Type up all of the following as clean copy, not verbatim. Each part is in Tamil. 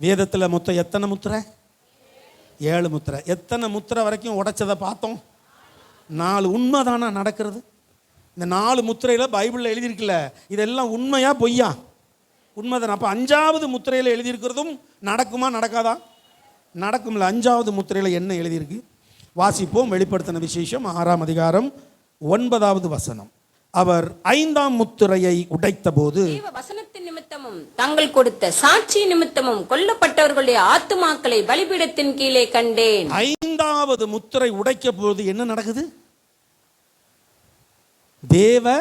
வேதத்தில் மொத்தம் எத்தனை முத்திரை? 7 முத்திரை. எத்தனை முத்திரை வரைக்கும் உடைச்சதை பார்த்தோம்? 4. உண்மை தானே நடக்கிறது? இந்த 4 முத்திரையில் பைபிளில் எழுதியிருக்குல்ல, இதெல்லாம் உண்மையா பொய்யா? உண்மை தானே. அப்போ 5வது முத்திரையில் எழுதியிருக்கிறதும் நடக்குமா நடக்காதா? நடக்கும்ல. 5வது முத்திரையில் என்ன எழுதியிருக்கு வாசிப்போம். வெளிப்படுத்தின விசேஷம் 6ஆம் அதிகாரம் 9வது வசனம். அவர் 5ஆம் முத்திரையை உடைத்த போது வசனத்தின் நிமித்தமும் தாங்கள் கொடுத்த சாட்சி நிமித்தமும் கொல்லப்பட்டவர்களுடைய ஆத்துமாக்களை பலிபீடத்தின் கீழே கண்டேன். 5வது முத்திரை உடைக்க போது என்ன நடக்குது? தேவ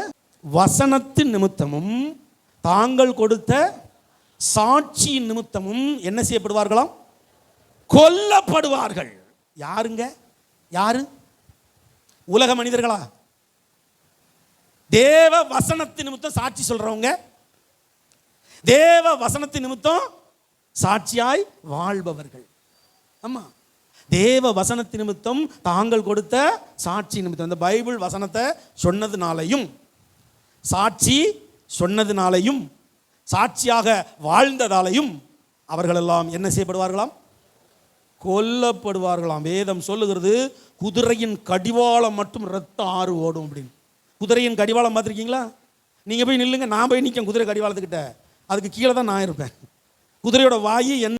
வசனத்தின் நிமித்தமும் தாங்கள் கொடுத்த சாட்சி நிமித்தமும் என்ன செய்யப்படுவார்களாம்? கொல்லப்படுவார்கள். யாருங்க? யாரு? உலக மனிதர்களா? தேவ வசனத்தின் நிமித்தம் சாட்சி சொல்றவங்க, தேவ வசனத்தின் நிமித்தம் சாட்சியாய் வாழ்பவர்கள். ஆமா, தேவ வசனத்தின் நிமித்தம் தாங்கள் கொடுத்த சாட்சி நிமித்தம். இந்த பைபிள் வசனத்தை சொன்னதுனாலையும், சாட்சி சொன்னதுனாலையும், சாட்சியாக வாழ்ந்ததாலையும் அவர்களெல்லாம் என்ன செய்யப்படுவார்களாம்? கொல்லப்படுவார்களாம். வேதம் சொல்லுகிறது, குதிரையின் கடிவாளம் மட்டும் ரத்தம் ஆறு ஓடும் அப்படின்னு. குதிரையின் கடிவாளம் பார்த்துருக்கீங்களா? நீங்கள் போய் நில்லுங்க, நான் போய் நிற்கேன் குதிரை கடிவாளத்துக்கிட்ட, அதுக்கு கீழே தான் நான் இருப்பேன். குதிரையோட வாயு என்ன